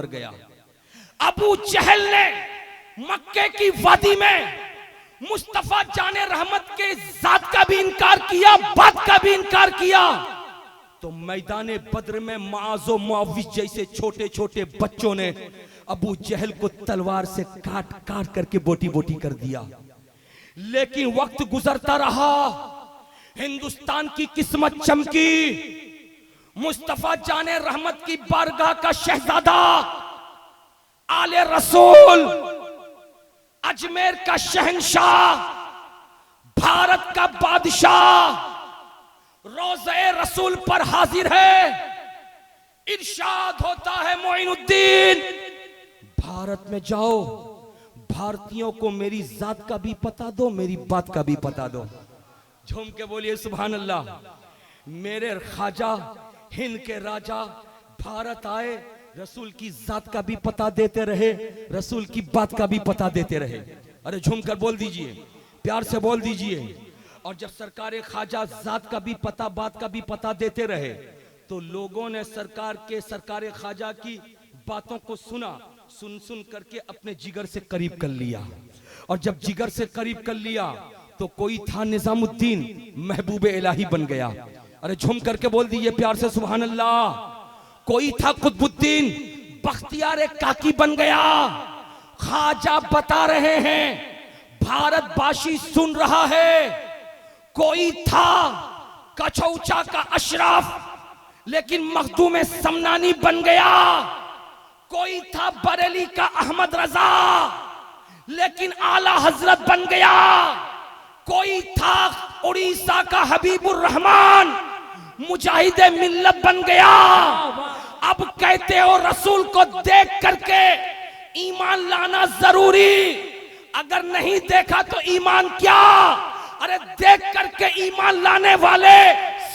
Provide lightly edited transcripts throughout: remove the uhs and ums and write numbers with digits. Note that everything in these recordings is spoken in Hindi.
मर गया। अबू जहल ने मक्के की वादी में मुस्तफा जाने रहमत के जात का भी इनकार किया, बात का भी इनकार किया, तो मैदाने बद्र में मुआज़ो मुआविज जैसे छोटे छोटे बच्चों ने अबू जहल को तलवार से काट काट करके बोटी बोटी कर दिया। लेकिन वक्त गुजरता रहा, हिंदुस्तान की किस्मत चमकी। मुस्तफा जाने रहमत की बारगाह का शहजादा, आले रसूल, अजमेर का शहंशाह, भारत का बादशाह रोज़े रसूल पर हाजिर है। इरशाद होता है मोइनुद्दीन, भारत में जाओ, भारतीयों को मेरी जात का भी पता दो, मेरी बात का भी पता दो। झूम के बोलिए सुभान अल्लाह। मेरे ख्वाजा हिंद के राजा भारत आए, रसूल की जात का भी पता देते रहे, रसूल की बात का भी पता देते रहे। अरे झूम कर बोल दीजिए, प्यार से बोल दीजिए। और जब सरकार ख्वाजा जात का भी पता, बात का भी पता देते रहे, तो लोगों ने सरकार ख्वाजा की बातों को सुना, सुन सुन करके अपने जिगर से करीब कर लिया। और जब जिगर से करीब कर लिया तो कोई था निजामुद्दीन, महबूब इलाही बन गया। अरे झूम करके बोल दीजिए प्यार से सुभान अल्लाह। कोई था कुतुबुद्दीन, बख्तियार काकी बन गया। ख्वाजा बता रहे हैं, भारतवासी सुन रहा है। कोई था कछौचा का अशरफ, लेकिन मखदूम समनानी बन गया। कोई था बरेली का अहमद रजा, लेकिन आला हजरत बन गया। कोई था उड़ीसा का हबीबुर रहमान, मुजाहिद मिल्लत बन गया। अब कहते हो रसूल को देख करके ईमान लाना जरूरी, अगर नहीं देखा तो ईमान क्या। अरे देख करके ईमान लाने वाले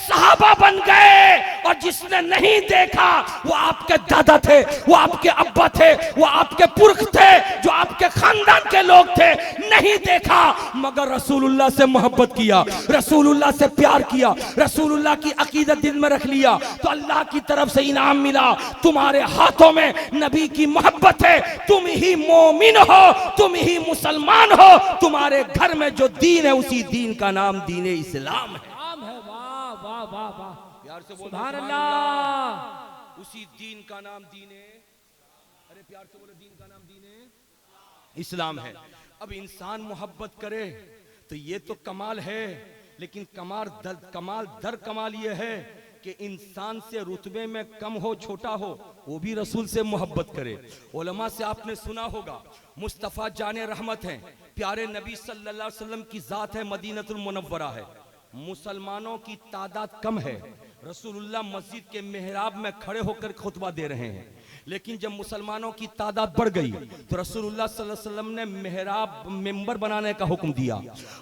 सहाबा बन गए, और जिसने नहीं देखा वो आपके दादा थे, वो आपके अब्बा थे, वो आपके पुरख थे, जो आपके खानदान के लोग थे। नहीं देखा मगर रसूलुल्लाह से मोहब्बत किया, रसूलुल्लाह से प्यार किया, रसूलुल्लाह की अकीदत दिल में रख लिया, तो अल्लाह की तरफ से इनाम मिला। तुम्हारे हाथों में नबी की मोहब्बत है, तुम ही मोमिन हो, तुम ही मुसलमान हो। तुम्हारे घर में जो दीन है उसी दीन का नाम दीन इस्लाम है। वाह वाह वाह, प्यार से बोलो सुभान अल्लाह। उसी दीन का नाम दीने, अरे प्यार से बोलो, दीन का नाम दीने इस्लाम है। अब इंसान मोहब्बत करे तो ये तो कमाल है, लेकिन कमाल ये है कि इंसान से रुतबे में कम हो, छोटा हो, वो भी रसूल से मोहब्बत करे। उलमा से आपने सुना होगा, मुस्तफ़ा जाने रहमत है, प्यारे नबी सल्लल्लाहु अलैहि वसल्लम की जात है, मदीनतुल मुनव्वरा है। मुसलमानों की तादाद कम है, रसूलुल्लाह मस्जिद के मेहराब में खड़े होकर खुतबा दे रहे हैं। लेकिन जब मुसलमानों की तादाद बढ़ गई तो रसूलुल्लाह सल्लल्लाहु अलैहि वसल्लम ने मेहराब मेंबर बनाने का हुक्म दिया।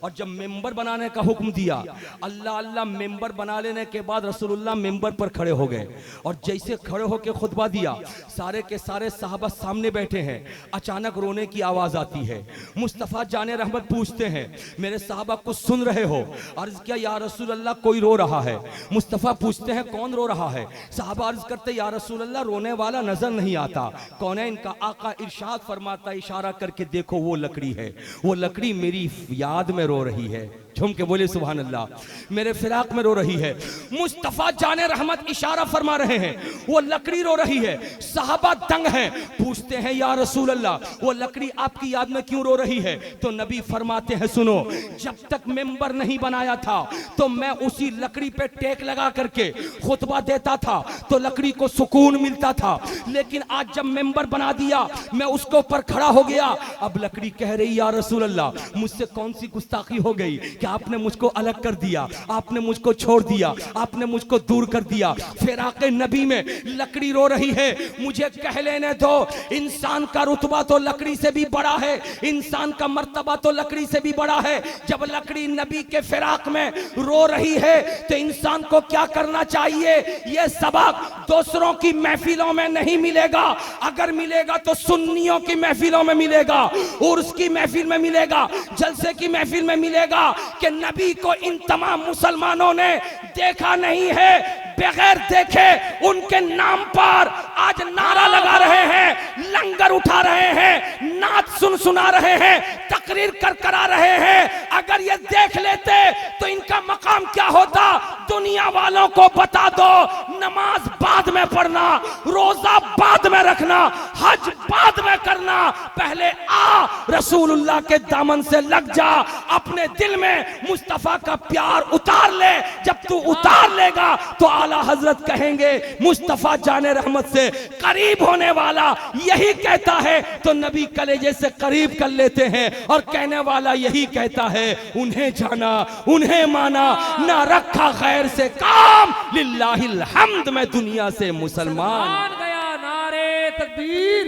और जब मेंबर बनाने का हुक्म दिया, अल्लाह अल्लाह मेंबर बना लेने के बाद रसूलुल्लाह मेंबर पर खड़े हो गए। और जैसे खड़े होकर खुतबा दिया, सारे के सारे साहबा सामने बैठे हैं। अचानक रोने की आवाज आती है। मुस्तफ़ा जाने रहमत पूछते हैं, मेरे साहबा कुछ सुन रहे हो? अर्ज किया, या रसूल अल्लाह कोई रो रहा है। मुस्तफ़ा पूछते हैं, कौन रो रहा है? साहबा अर्ज करते, या रसूल अल्लाह रोने वाला नजर नहीं आता। कौन है? इनका आका इरशाद फरमाता, इशारा करके देखो वो लकड़ी है, वो लकड़ी मेरी याद में रो रही है। झूम के बोले सुभान अल्लाह। मेरे फिराक में रो रही है। मुस्तफ़ा जाने रहमत इशारा फरमा रहे हैं, वो लकड़ी रो रही है। साहबा दंग हैं, पूछते हैं, या रसूल अल्लाह वो लकड़ी आपकी याद में क्यों रो रही है? तो नबी फरमाते हैं, सुनो, जब तक मेंबर नहीं बनाया था तो मैं उसी लकड़ी पे टेक लगा करके खुतबा देता था तो लकड़ी को सुकून मिलता था। लेकिन आज जब मेंबर बना दिया, मैं उसके ऊपर खड़ा हो गया। अब लकड़ी कह रही, या रसूल अल्लाह मुझसे कौन सी गुस्ताखी हो गई कि आपने मुझको अलग कर दिया, आपने मुझको छोड़ दिया, आपने मुझको दूर कर दिया। फिराक़े नबी में लकड़ी रो रही है। मुझे कह लेने दो, इंसान का रुतबा तो लकड़ी से भी बड़ा है, इंसान का मर्तबा तो लकड़ी से भी बड़ा है। जब लकड़ी नबी के फिराक में रो रही है तो इंसान को क्या करना चाहिए? यह सबक दूसरों की महफिलों में नहीं मिलेगा, अगर मिलेगा तो सुन्नियों की महफिलों में मिलेगा, उर्स की महफिल में मिलेगा, जलसे की महफिल में मिलेगा कि नबी को इन तमाम मुसलमानों ने देखा नहीं है। बगैर देखे उनके नाम पर आज नारा लगा रहे हैं, लंगर उठा रहे हैं, नाच सुना रहे हैं, तकरीर करा रहे हैं। अगर ये देख लेते तो इनका मकाम क्या होता? दुनिया वालों को बता दो, नमाज बाद में पढ़ना, रोजा बाद में रखना, हज बाद में करना, पहले आ रसूलुल्लाह के दामन से लग जा, अपने दिल में मुस्तफा का प्यार उतार ले। जब तू उतार लेगा तो आला हजरत कहेंगे मुस्तफा जाने रहमत से करीब होने वाला यही कहता है तो नबी कलेजे से करीब कर लेते हैं, और कहने वाला यही कहता है उन्हें जाना, उन्हें माना, ना रखा खैर से काम, लिल्लाहिल हम्द में दुनिया से मुसलमान गया। नारे तकबीर,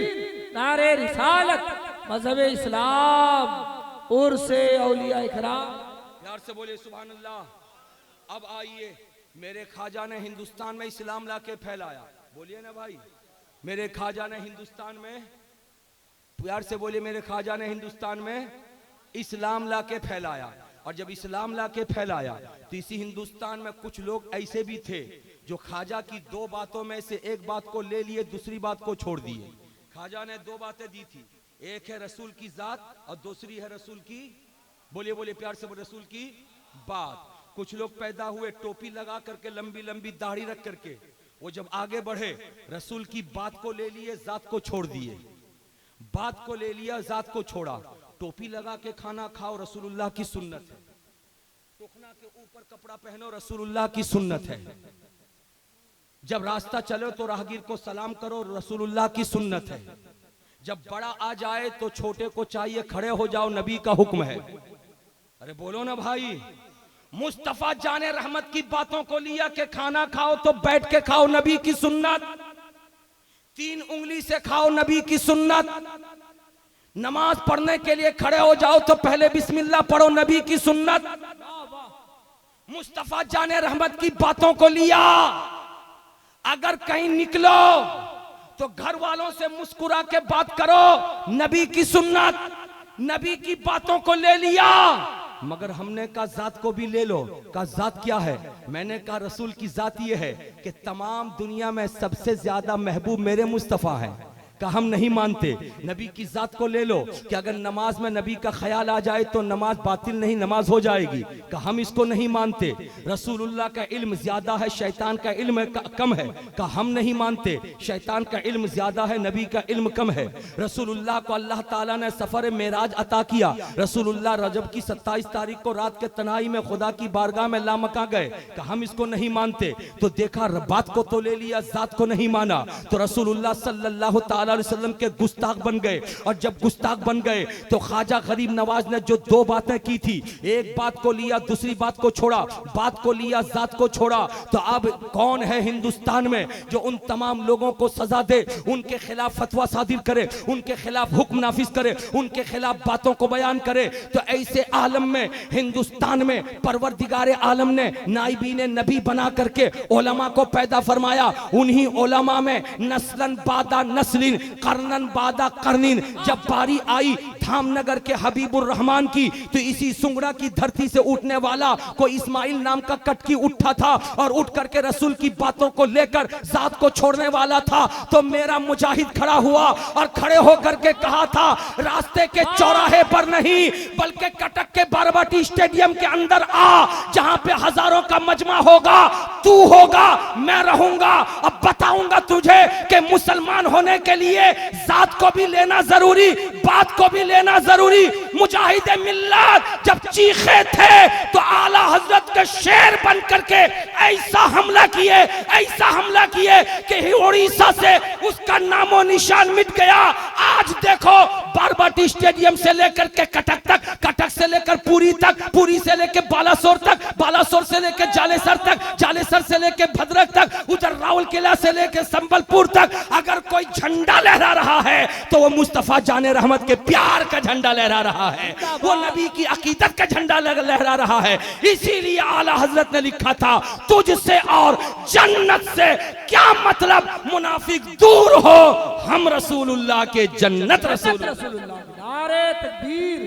नारे रिसालत, मजहब इस्लाम, उर्से औलिया इकराम। प्यार से बोलिए सुभान अल्लाह। अब आइए, मेरे ख्वाजा ने हिंदुस्तान में इस्लाम लाके फैलाया, बोलिए ना भाई, मेरे ख्वाजा ने हिंदुस्तान में, प्यार से बोलिए, मेरे ख्वाजा ने हिंदुस्तान में इस्लाम लाके फैलाया। और जब इस्लाम लाके फैलाया तो इसी हिंदुस्तान में कुछ लोग ऐसे भी थे जो ख्वाजा की दो बातों में से एक बात को ले लिए, दूसरी बात को छोड़ दिए। ख्वाजा ने दो बातें दी थी, एक है रसूल की जात और दूसरी है रसूल की, बोलिए बोलिए प्यार से बोलिए, रसूल की बात। कुछ लोग पैदा हुए टोपी लगा करके, लंबी लंबी दाढ़ी रख करके, वो जब आगे बढ़े रसूल की बात को ले लिए, जात को छोड़ दिए। बात को ले लिया, जात को छोड़ा। टोपी लगा के खाना खाओ, रसूलुल्लाह की सुन्नत है। टोकना के ऊपर कपड़ा पहनो, रसूलुल्लाह की सुन्नत है। जब रास्ता चलो तो राहगीर को सलाम करो, रसूलुल्लाह की सुन्नत है। जब बड़ा आ जाए तो छोटे को चाहिए खड़े हो जाओ, नबी का हुक्म है। अरे बोलो ना भाई, मुस्तफा जाने रहमत की बातों को लिया कि खाना खाओ तो बैठ के खाओ, नबी की सुन्नत। 3 उंगली से खाओ, नबी की सुन्नत। नमाज पढ़ने के लिए खड़े हो जाओ तो पहले बिस्मिल्लाह पढ़ो, नबी की सुन्नत। मुस्तफा जाने रहमत की बातों को लिया। अगर कहीं निकलो तो घर वालों से मुस्कुरा के बात करो, नबी की सुन्नत। नबी की बातों को ले लिया, मगर हमने कहा जात को भी ले लो। कहा जात क्या है? मैंने कहा रसूल की जात ये है कि तमाम दुनिया में सबसे ज्यादा महबूब मेरे मुस्तफा हैं। कहा हम नहीं मानते। नबी की जात को ले लो कि अगर नमाज में नबी का ख्याल आ जाए तो नमाज बातिल नहीं, नमाज हो जाएगी। कहा हम इसको नहीं मानते। रसूलुल्लाह का इल्म ज्यादा है, शैतान का इल्म कम है। कहा हम नहीं मानते। शैतान का इल्म ज्यादा है, नबी का इल्म कम है। रसूलुल्लाह को अल्लाह ताला ने सफर मेराज अता किया। रसूलुल्लाह रजब की 27 तारीख को रात के तन्हाई में खुदा की बारगाह में लामका गए। कहा हम इसको नहीं मानते। तो देखा बात को तो ले लिया, जात को नहीं माना। तो रसूलुल्लाह सल्लल्लाहु ताला अलैहि वसल्लम के गुस्ताख बन गए। और जब गुस्ताख बन गए तो ख्वाजा गरीब नवाज ने जो 2 बातें की थी, एक बात को लिया, दूसरी बात को छोड़ा। बात को लिया, जात को छोड़ा। तो अब कौन है हिंदुस्तान में जो उन तमाम लोगों को सजा दे, उनके खिलाफ फतवा सादिर करे, उनके खिलाफ हुक्म नाफिज करे, उनके खिलाफ बातों को बयान करे? तो ऐसे आलम में, हिंदुस्तान में परवरदिगार आलम ने नाइबीन नबी बना करके उलमा को पैदा फरमाया। उन्हीं उलमा में नस्लन बादा नस्लिन, करनन बादा करनिन, जब बारी आई धामनगर के हबीबुर रहमान की, तो इसी सुंगड़ा की धरती से उठने वाला कोई इस्माइल नाम का कटकी उठा था और उठ करके रसूल की बातों को लेकर जात को छोड़ने वाला था। तो मेरा मुजाहिद खड़ा हुआ और खड़े होकर के कहा था, रास्ते के चौराहे पर नहीं बल्कि कटक के बाराबाटी स्टेडियम के अंदर आ, जहां पे हजारों का मजमा होगा, तू होगा, मैं रहूंगा। अब बताऊंगा तुझे कि मुसलमान होने के लिए जात को भी लेना जरूरी, बात को भी लेना जरूरी। मुजाहिद मिल्लत जब चीखे थे तो आला हजरत के शेर बन करके ऐसा हमला किए, ऐसा हमला किए कि उड़ीसा से उसका नामो निशान मिट गया। आज देखो बाराबाटी स्टेडियम से लेकर के कटक तक, कटक से लेकर पुरी तक, पुरी से लेकर बालासोर तक, बालासोर से लेकर जालेसर तक, जालेसर से लेकर भद्रक तक, उधर राउरकेला से लेकर संबलपुर तक अगर कोई झंडा लहरा रहा है तो वो मुस्तफा जाने रहमत के प्यार का झंडा लहरा रहा है, वो नबी की अकीदत का झंडा लहरा रहा है। इसीलिए आला हजरत ने लिखा था, तुझसे और जन्नत से क्या मतलब, मुनाफिक दूर हो, हम रसूलुल्लाह के जन्नत रसूलुल्लाह। नारे तकबीर,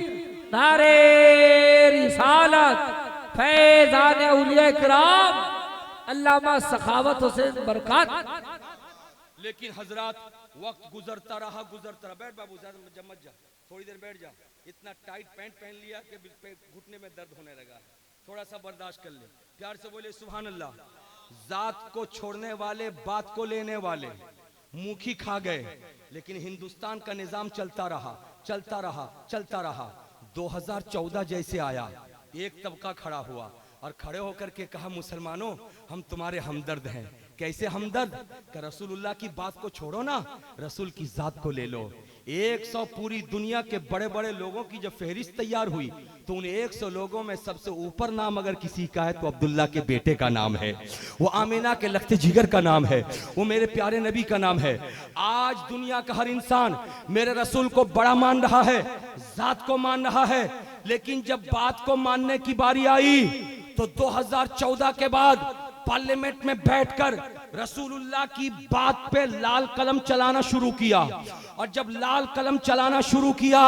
नारे रिसालत, फैज़ान औलिया किराम, अल्लामा सखावत हुसैन बरकत। लेकिन हजरत वक्त गुजरता रहा। बैठ बाबू, ज्यादा मत जा, थोड़ी देर बैठ जा। इतना टाइट पैंट पहन लिया कि घुटने में दर्द होने लगा, थोड़ा सा बर्दाश्त कर ले। प्यार से बोले सुभान अल्लाह। जात को छोड़ने वाले बात को लेने वाले मुखी खा गए, लेकिन हिंदुस्तान का निजाम चलता रहा, चलता रहा, चलता रहा। 2014 जैसे आया, एक तबका खड़ा हुआ और खड़े होकर के कहा, मुसलमानों हम तुम्हारे हमदर्द हैं। कैसे हमदर्द? कि रसूलुल्लाह की बात को छोड़ो ना, रसूल की जात को ले लो। 100 पूरी दुनिया के बड़े बड़े लोगों की जब फहरिस्त तैयार हुई तो उन 100 लोगों में सबसे ऊपर नाम अगर किसी का है तो अब्दुल्ला के बेटे का नाम है, वो आमिना के लखते जिगर का नाम है, वो मेरे प्यारे नबी का नाम है। आज दुनिया का हर इंसान मेरे रसूल को बड़ा मान रहा है, जात को मान रहा है, लेकिन जब बात को मानने की बारी आई तो 2014 के बाद पार्लियामेंट में बैठकर रसूलुल्लाह की बात पे लाल कलम चलाना शुरू किया। और जब लाल कलम चलाना शुरू किया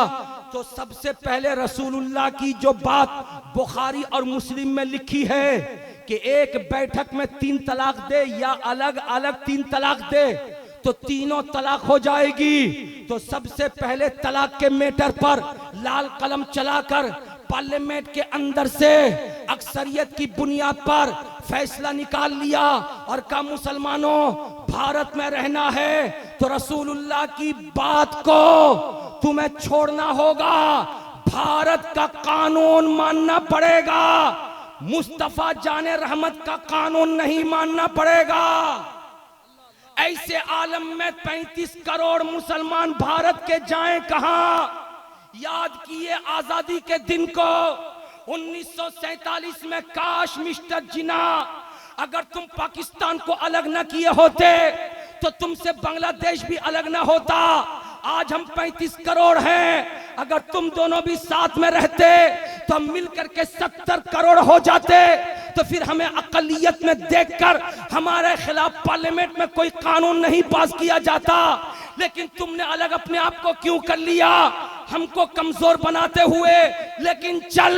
तो सबसे पहले रसूलुल्लाह की जो बात बुखारी और मुस्लिम में लिखी है कि एक बैठक में 3 तलाक दे या अलग अलग 3 तलाक दे तो तीनों तलाक हो जाएगी। तो सबसे पहले तलाक के मैटर पर लाल कलम चलाकर पार्लियामेंट के अंदर से अक्सरियत की बुनियाद पर फैसला निकाल लिया और कहा, मुसलमानों भारत में रहना है तो रसूलुल्लाह की बात को तुम्हें छोड़ना होगा, भारत का कानून मानना पड़ेगा, मुस्तफा जाने रहमत का कानून नहीं मानना पड़ेगा। ऐसे आलम में 35 करोड़ मुसलमान भारत के जाएं कहां? याद किए आजादी के दिन को 1947 में। काश मिस्टर जिना, अगर तुम पाकिस्तान को अलग न किए होते तो तुमसे बांग्लादेश भी अलग न होता। आज हम 35 करोड़ हैं, अगर तुम दोनों भी साथ में रहते तो हम मिलकर के 70 करोड़ हो जाते। तो फिर हमें अकलियत में देखकर हमारे खिलाफ पार्लियामेंट में कोई कानून नहीं पास किया जाता। लेकिन तुमने अलग अपने आप को क्यों कर लिया, हमको कमजोर बनाते हुए। लेकिन चल,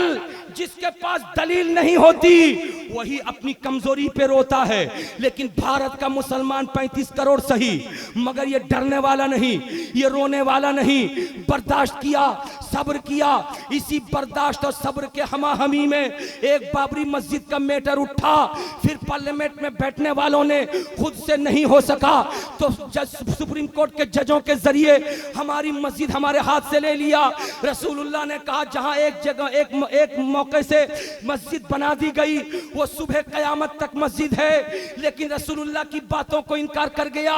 जिसके पास दलील नहीं होती वही अपनी कमजोरी पे रोता है। लेकिन भारत का मुसलमान 35 करोड़ सही, मगर ये डरने वाला नहीं, ये रोने वाला नहीं। बर्दाश्त किया, सब्र किया। इसी बर्दाश्त और सब्र के हमाहमी में एक बाबरी मस्जिद का मैटर उठा। फिर पार्लियामेंट में बैठने वालों ने खुद से नहीं हो सका तो सुप्रीम कोर्ट के जजों के जरिए हमारी मस्जिद हमारे हाथ से ले लिया। रसूलुल्लाह ने कहा, जहां एक जगह एक मौके से मस्जिद बना दी गई वो सुबह कयामत तक मस्जिद है। लेकिन रसूलुल्लाह की बातों को इनकार कर गया।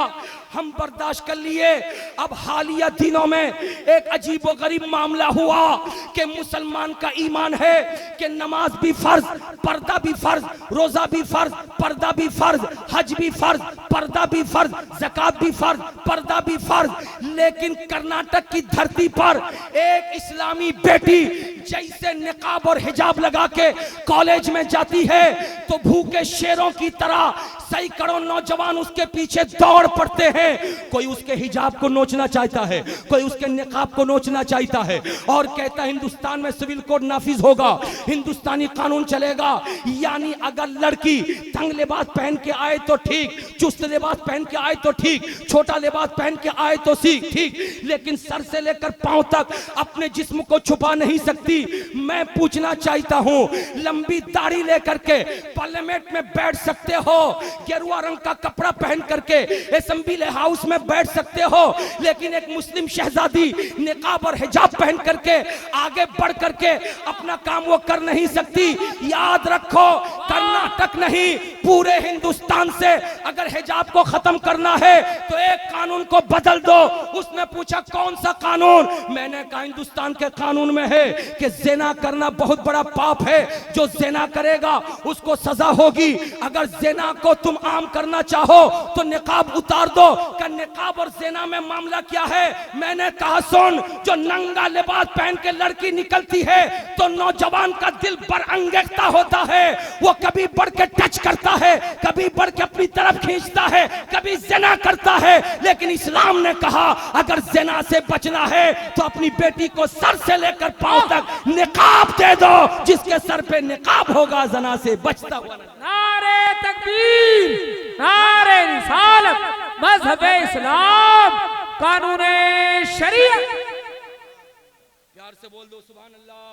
हम बर्दाश्त कर लिए। अब हालिया दिनों में एक अजीब व गरीब मामला हुआ कि मुसलमान का ईमान है कि नमाज भी फर्ज, पर्दा भी फर्ज, रोजा भी फर्ज, पर्दा भी फर्ज, हज भी फर्ज, पर्दा भी फर्ज, ज़कात भी फर्ज, पर्दा भी फर्ज। लेकिन कर्नाटक की धरती पर एक इस्लामी बेटी जैसे निकाब और हिजाब लगा के कॉलेज में जाती है तो भूखे शेरों की तरह सैकड़ों नौजवान उसके पीछे दौड़ पड़ते हैं। कोई उसके हिजाब को नोचना चाहता है, कोई उसके निकाब को नोचना चाहता है और कहता है हिंदुस्तान में सिविल कोड नाफिज होगा, हिंदुस्तानी कानून चलेगा। यानी अगर लड़की तंग लिबास पहन के आए तो ठीक, चुस्त लिबास पहन के आए तो ठीक, छोटा लिबास पहन के आए तो ठीक, लेकिन सर से लेकर पांव तक अपने जिस्म को छुपा नहीं सकती। मैं पूछना चाहता हूं, लंबी दाढ़ी लेकर के पार्लियामेंट में बैठ सकते हो, गेरुआ रंग का कपड़ा पहन करके असेंबली हाउस में बैठ सकते हो, लेकिन एक मुस्लिम शहजादी निकाब और हिजाब पहन करके आगे बढ़ करके अपना काम वो कर नहीं सकती। याद रखो, कर्नाटक नहीं पूरे हिंदुस्तान से अगर हिजाब को खत्म करना है तो एक कानून को बदल दो। उसने पूछा कौन सा कानून? मैंने कहा हिंदुस्तान के कानून में है कि ज़िना करना बहुत बड़ा पाप है, जो ज़िना करेगा उसको सजा होगी। अगर ज़िना को तुम आम करना चाहो तो निकाब उतार दो। का निकाब और ज़िना में मामला क्या है? मैंने कहा सुन, जो नंगा लिबास पहन के लड़की निकलती है तो नौजवान का दिल बरअंगेखता होता है, वो कभी बढ़ के टच करता है, कभी बढ़ के अपनी तरफ खींचता है, कभी ज़िना करता है। लेकिन इस्लाम ने कहा अगर ज़िना से बचना है तो अपनी बेटी को सर से लेकर पांव तक निकाब दे दो, जिसके सर पे निकाब होगा ज़िना से बचता हुआ। नारे तकबीर, नारे रिसालत, मजहब इस्लाम, कानून शरीयत। प्यार से बोल दो सुभान अल्लाह,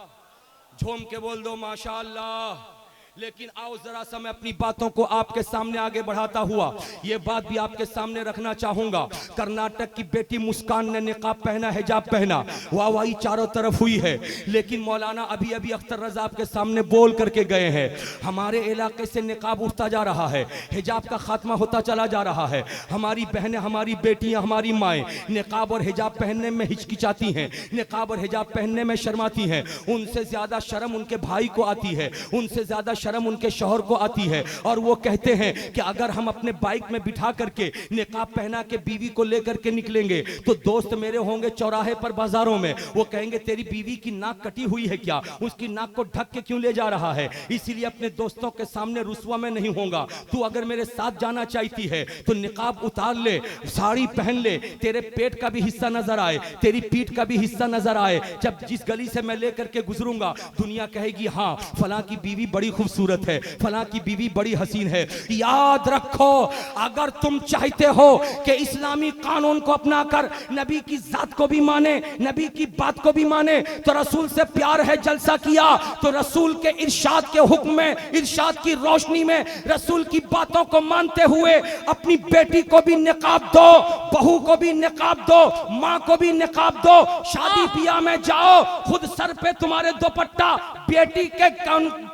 झूम के बोल दो माशा अल्लाह। लेकिन आओ जरा सा मैं अपनी बातों को आपके सामने आगे बढ़ाता हुआ ये बात भी आपके सामने रखना चाहूंगा। कर्नाटक की बेटी मुस्कान ने निकाब पहना, हिजाब पहना, वाहवाही चारों तरफ हुई है। लेकिन मौलाना अभी अभी अख्तर रजा आपके सामने बोल करके गए हैं, हमारे इलाके से निकाब उठता जा रहा है, हिजाब का खात्मा होता चला जा रहा है। हमारी बहनें, हमारी बेटियां, हमारी माएँ निकाब और हिजाब पहनने में हिचकिचाती हैं, निकाब और हिजाब पहनने में शर्माती हैं। उनसे ज्यादा शर्म उनके भाई को आती है, उनसे ज्यादा शर्म उनके शौहर को आती है। और वो कहते हैं कि अगर हम अपने बाइक में बिठा करके निकाब पहना के बीवी को लेकर के निकलेंगे तो दोस्त मेरे होंगे चौराहे पर, बाजारों में, वो कहेंगे तेरी बीवी की नाक कटी हुई है क्या, उसकी नाक को ढक के क्यों ले जा रहा है। इसीलिए अपने दोस्तों के सामने रुसवा में नहीं होगा। तू अगर मेरे साथ जाना चाहती है तो निकाब उतार ले, साड़ी पहन ले, तेरे पेट का भी हिस्सा नजर आए, तेरी पीठ का भी हिस्सा नजर आए। जब जिस गली से मैं लेकर के गुजरूंगा दुनिया कहेगी हाँ फलां की बीवी बड़ी खूबसूरत है, फलां की बीवी बड़ी हसीन है। याद रखो, अगर तुम चाहते हो कि इस्लामी कानून को अपनाकर नबी की जात को भी माने, नबी की बात को भी माने, तो रसूल से प्यार है, जलसा किया तो रसूल के इरशाद के हुक्म में, इरशाद की रोशनी में, रसूल की बातों को मानते हुए अपनी बेटी को भी निकाब दो, बहू को भी निकाब दो, माँ को भी निकाब दो। शादी ब्याह में जाओ, खुद सर पे तुम्हारे दुपट्टा, बेटी के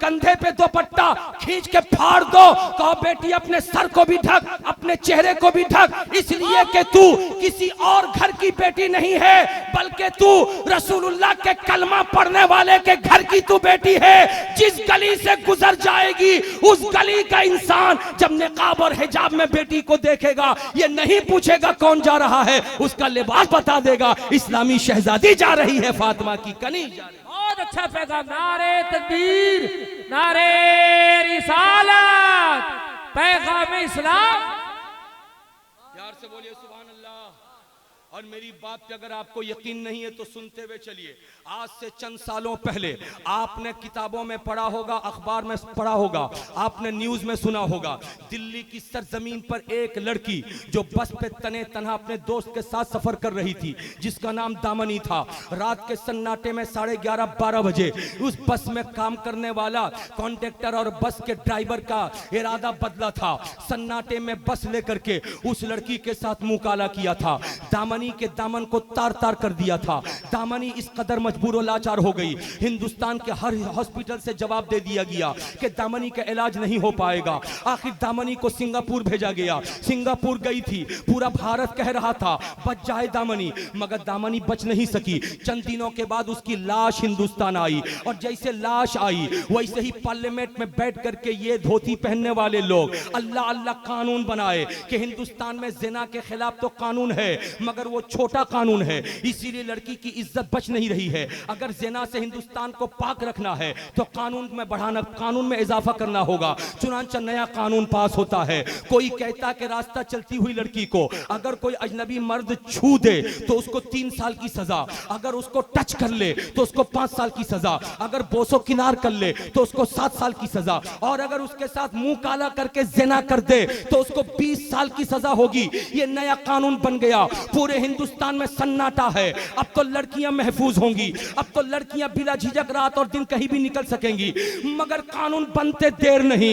कंधे पे दुपट्टा खींच के फाड़ दो, कहो बेटी अपने सर को भी ढक, अपने चेहरे को भी ढक, इसलिए कि तू किसी और घर की बेटी नहीं है, बल्कि तू रसूलुल्लाह के कलमा पढ़ने वाले के घर की तू बेटी है। जिस गली से गुजर जाएगी उस गली का इंसान जब निकाब और हिजाब में बेटी को देखेगा ये नहीं पूछेगा कौन जा रहा है, उसका लिबास बता देगा, इस्लामी शहजादी जा रही है, फातिमा की कनी जा रही है। बहुत अच्छा पैगाम, नारे तकबीर, नारे रिसालत, पैगाम इस्लाम। प्यार से बोलिए सुभान अल्लाह। और मेरी बात पे अगर आपको यकीन नहीं है तो सुनते हुए चलिए। आज से चंद सालों पहले आपने किताबों में पढ़ा होगा, अखबार में पढ़ा होगा, आपने न्यूज में सुना होगा, दिल्ली की सरजमीन पर एक लड़की जो बस पे तने तन्हा अपने दोस्त के साथ सफर कर रही थी, जिसका नाम दामनी था। रात के सन्नाटे में 11:30-12 बजे उस बस में काम करने वाला कॉन्ट्रैक्टर और बस के ड्राइवर का इरादा बदला था। सन्नाटे में बस लेकर के उस लड़की के साथ मुकाला किया था, दामनी के दामन को तार तार कर दिया था। दामनी इस कदर मजबूर और लाचार हो गई, हिंदुस्तान के हर हॉस्पिटल से जवाब दे दिया गया कि दामनी का इलाज नहीं हो पाएगा। आखिर दामनी को सिंगापुर भेजा गया, सिंगापुर गई थी, पूरा भारत कह रहा था बच जाए दामनी, मगर दामनी बच नहीं सकी। चंद दिनों के बाद उसकी लाश हिंदुस्तान आई, और जैसे लाश आई वैसे ही पार्लियामेंट में बैठ करके ये धोती पहनने वाले लोग अल्लाह अल्लाह कानून बनाए कि हिंदुस्तान में जिना के खिलाफ तो कानून है मगर वो छोटा कानून है, इसीलिए लड़की की इज्जत बच नहीं रही है। अगर जिना से हिंदुस्तान को पाक रखना है तो कानून में बढ़ाना, कानून में इजाफा करना होगा। चुनांचे नया कानून पास होता है। कोई कहता कि रास्ता चलती हुई लड़की को अगर कोई अजनबी मर्द छू दे तो उसको 3 साल की सजा, अगर उसको टच कर ले तो उसको 5 साल की सजा, अगर बोसो किनार कर ले तो उसको 7 साल की सजा, और अगर उसके साथ मुंह काला करके जिना कर दे तो उसको 20 साल की सजा होगी। ये नया कानून बन गया। पूरे हिंदुस्तान में सन्नाटा है। अब तो लड़कियां महफूज होंगी, अब तो लड़कियां बिना झिझक रात और दिन कहीं भी निकल सकेंगी, मगर कानून बनते देर नहीं।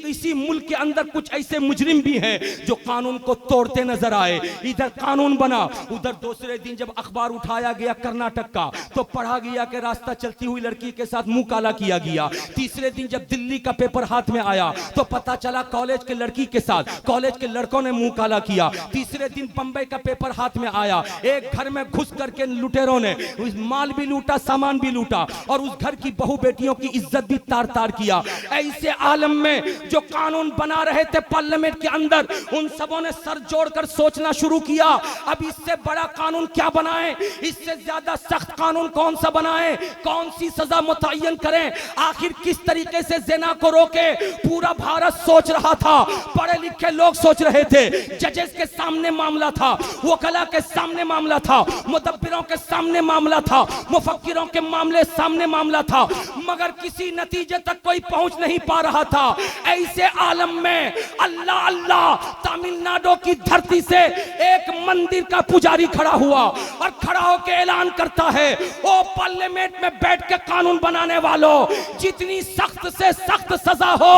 इसी मुल्क के अंदर कुछ ऐसे मुजरिम भी हैं जो कानून को तोड़ते नजर आए। इधर कानून बना, उधर दूसरे दिन जब अखबार उठाया गया कर्नाटक का तो पढ़ा गया कि रास्ता चलती हुई लड़की के साथ मुंह काला किया गया। तीसरे दिन जब दिल्ली का पेपर हाथ में आया तो पता चला कॉलेज के लड़की के साथ कॉलेज के लड़कों ने मुंह काला किया। तीसरे दिन बंबई का पेपर हाथ में आया, एक घर में घुस करके लुटेरों ने उस माल भी लूटा, सामान भी लूटा, और उस घर की बहू बेटियों की इज्जत भी तार तार किया। ऐसे आलम में जो कानून बना रहे थे पार्लियामेंट के अंदर, उन सबों ने सर जोड़कर सोचना शुरू किया अब इससे बड़ा कानून क्या बनाएं, इससे ज्यादा सख्त कानून कौन सा बनाएं, कौन सी सजा मुतय्यन करें, आखिर किस तरीके से ज़िना को रोके। पूरा भारत सोच रहा था, पढ़े लिखे लोग सोच रहे थे, जजेस के सामने मामला था, वकला के सामने मामला था, मुदब्बिरों के सामने मामला था, मुफक्किरों के मामले सामने मामला था, मगर किसी नतीजे तक कोई पहुंच नहीं पा रहा था। ऐसे आलम में अल्लाह अल्लाह तमिलनाडु की धरती से एक मंदिर का पुजारी खड़ा हुआ और खड़ा होकर ऐलान करता है, ओ पार्लियामेंट में बैठ के कानून बनाने वालों, जितनी सख्त से सख्त सजा हो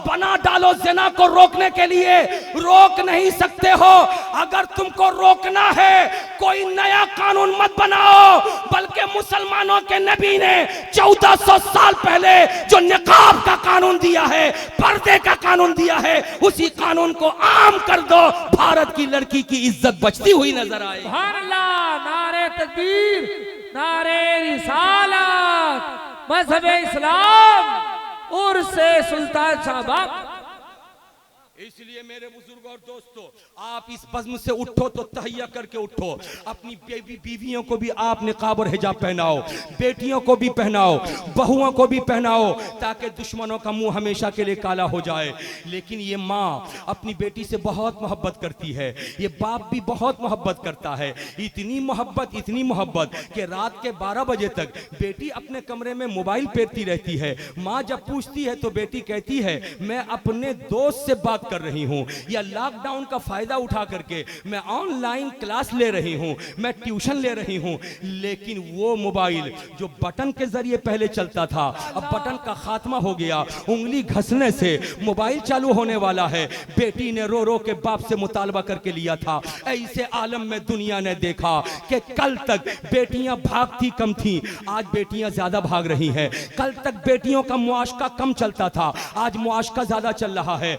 बना डालो, ज़िना को रोकने के लिए रोक नहीं सकते हो। अगर तुमको रोकना है कोई नया कानून मत बनाओ, बल्कि मुसलमानों के नबी ने 1400 साल पहले जो निकाब का कानून दिया है, पर्दे का कानून दिया है, उसी कानून को आम कर दो। भारत की लड़की की इज्जत बचती हुई नजर आए। सुभान अल्लाह, नारे तकबीर, नारे रिसालत, मज़हब-ए इस्लाम उर्से सुल्तान साहब। इसलिए मेरे बुजुर्ग और दोस्तों, आप इस बज़्म से उठो तो तहैया करके उठो। अपनी बीवियों को भी आप निकाब और हिजाब पहनाओ, बेटियों को भी पहनाओ, बहुओं को भी पहनाओ, ताकि दुश्मनों का मुंह हमेशा के लिए काला हो जाए। लेकिन ये माँ अपनी बेटी से बहुत मोहब्बत करती है, ये बाप भी बहुत मोहब्बत करता है। इतनी मोहब्बत कि रात के 12 बजे तक बेटी अपने कमरे में मोबाइल फेरती रहती है। माँ जब पूछती है तो बेटी कहती है, मैं अपने दोस्त से बात कर रही हूं, या लॉकडाउन का फायदा उठा करके मैं ऑनलाइन क्लास ले रही हूं, मैं ट्यूशन ले रही हूं। लेकिन वो मोबाइल जो बटन के जरिए पहले चलता था, अब बटन का खात्मा हो गया, उंगली घसने से मोबाइल चालू होने वाला है। बेटी ने रो रो के बाप से मुतालबा करके लिया था। ऐसे आलम में दुनिया ने देखा कि कल तक बेटियां भागती कम थी, आज बेटियां ज्यादा भाग रही हैं। कल तक बेटियों का मुआशका कम चलता था, आज मुआशका ज्यादा चल रहा है।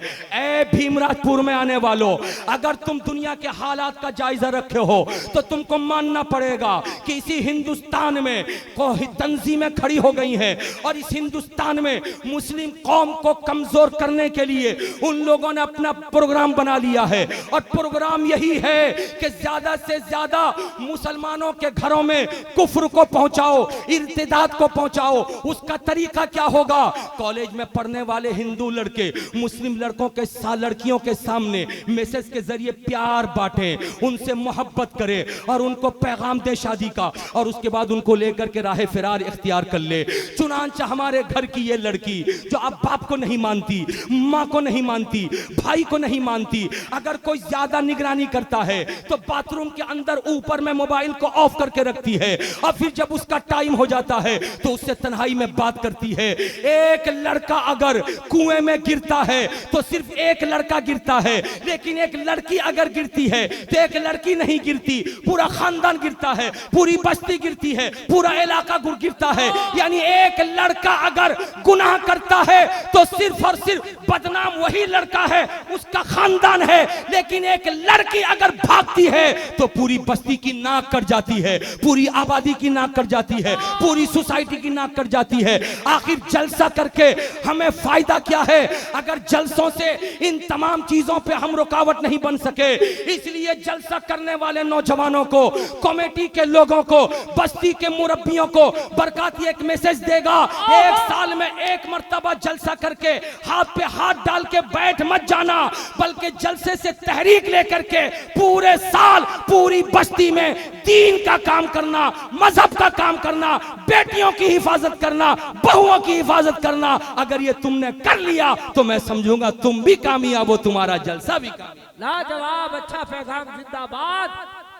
भीमराजपुर में आने वालों, अगर तुम दुनिया के हालात का जायजा रखे हो तो तुमको मानना पड़ेगा कि इसी हिंदुस्तान में कोई तंजीमें खड़ी हो गई हैं, और इस हिंदुस्तान में मुस्लिम कौम को कमजोर करने के लिए उन लोगों ने अपना प्रोग्राम बना लिया है। और प्रोग्राम यही है कि ज्यादा से ज्यादा मुसलमानों के घरों में कुफ्र को पहुंचाओ, इर्तिदाद को पहुंचाओ। उसका तरीका क्या होगा? कॉलेज में पढ़ने वाले हिंदू लड़के मुस्लिम लड़कों के लड़कियों के सामने मैसेज के जरिए प्यार बांटे, उनसे मोहब्बत करे और उनको पैगाम दे शादी का, और उसके बाद उनको लेकर के राह फिरार इख्तियार कर ले। चुनांचे हमारे घर की ये लड़की जो अब बाप को नहीं मानती, माँ को नहीं मानती, भाई को नहीं मानती, अगर कोई ज्यादा निगरानी करता है तो बाथरूम के अंदर ऊपर में मोबाइल को ऑफ करके रखती है, और फिर जब उसका टाइम हो जाता है तो उससे तन्हाई में बात करती है। एक लड़का अगर कुएं में गिरता है तो सिर्फ एक लड़का गिरता है, लेकिन एक लड़की अगर गिरती है तो एक लड़की नहीं गिरती, पूरा खानदान गिरता है, पूरी बस्ती गिरती है, पूरा इलाका गिरता है। यानी एक लड़का अगर गुनाह करता है तो सिर्फ और सिर्फ बदनाम वही लड़का है, उसका खानदान है। लेकिन एक लड़की अगर भागती है तो पूरी बस्ती की नाक कट जाती है, पूरी आबादी की नाक कट जाती है, पूरी सोसाइटी की नाक कट जाती है। आखिर जलसा करके हमें फायदा क्या है, अगर जलसों से इन तमाम चीजों पे हम रुकावट नहीं बन सके? इसलिए जलसा करने वाले नौजवानों को, कमेटी के लोगों को, बस्ती के मुरब्बियों को बरकाती एक मैसेज देगा, एक साल में एक मर्तबा जलसा करके हाथ पे हाथ डाल के बैठ मत जाना, बल्कि जलसे से तहरीक लेकर के पूरे साल पूरी बस्ती में दीन का काम करना, मजहब का काम करना, बेटियों की हिफाजत करना, बहुओं की हिफाजत करना। अगर ये तुमने कर लिया तो मैं समझूंगा तुम भी कामयाब हो, तुम्हारा जलसा भी कामयाब। लाजवाब, अच्छा पैगाम, जिंदाबाद,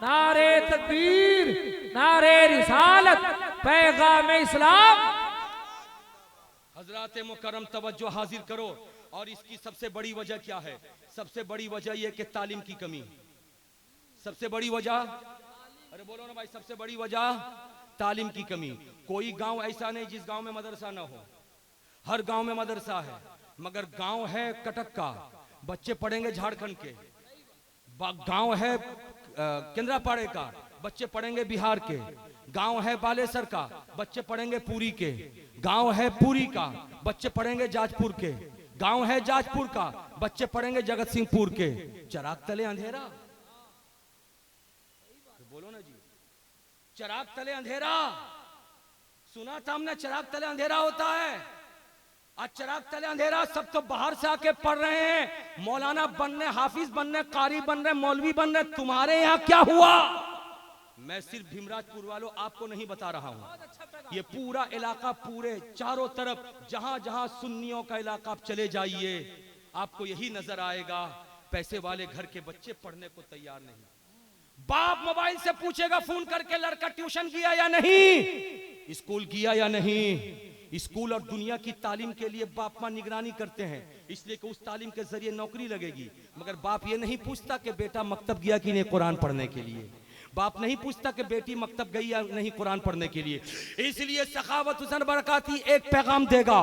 नारे तकबीर, नारे रिसालत, पैगाम इस्लाम। हजरात मुकर्रम तवज्जो हाजिर करो। और इसकी सबसे बड़ी वजह क्या है? सबसे बड़ी वजह यह कि तालीम की कमी। सबसे बड़ी वजह, अरे बोलो ना भाई, सबसे बड़ी वजह तालीम की कमी। कोई गांव ऐसा नहीं जिस गांव में मदरसा ना हो, हर गांव में मदरसा है। मगर गांव है कटक का, बच्चे पढ़ेंगे झारखंड के। गांव है केंद्रापाड़े का, बच्चे पढ़ेंगे बिहार के। गांव है बालेसर का, बच्चे पढ़ेंगे पुरी के। गांव है पुरी का, बच्चे पढ़ेंगे जाजपुर के। गांव है जाजपुर का, बच्चे पढ़ेंगे जगत सिंहपुर के। चिराग तले अंधेरा, बोलो ना जी, चिराग तले अंधेरा। सुना था हमने, चिराग तले अंधेरा होता है। आज चिराग तले अंधेरा। सब तो बाहर से आके पढ़ रहे हैं, मौलाना बनने, हाफिज बनने, कारी बन रहे, मौलवी बन रहे। तुम्हारे यहाँ क्या हुआ? मैं सिर्फ भीमराजपुर वालों आपको नहीं बता रहा हूँ, ये पूरा इलाका, पूरे चारों तरफ जहां जहां सुन्नियों का इलाका आप चले जाइए, आपको यही नजर आएगा। पैसे वाले घर के बच्चे पढ़ने को तैयार नहीं। बाप मोबाइल से पूछेगा फोन करके लड़का ट्यूशन गया या नहीं, स्कूल गया या नहीं। स्कूल और दुनिया की तालीम के लिए बाप मां निगरानी करते हैं, इसलिए कि उस तालीम के जरिए नौकरी लगेगी। मगर बाप ये नहीं पूछता कि बेटा मकतब गया कि नहीं कुरान पढ़ने के लिए। बाप नहीं पूछता कि बेटी मकतब गई या नहीं कुरान पढ़ने के लिए। इसलिए सखावत हुसैन बरकाती एक पैगाम देगा,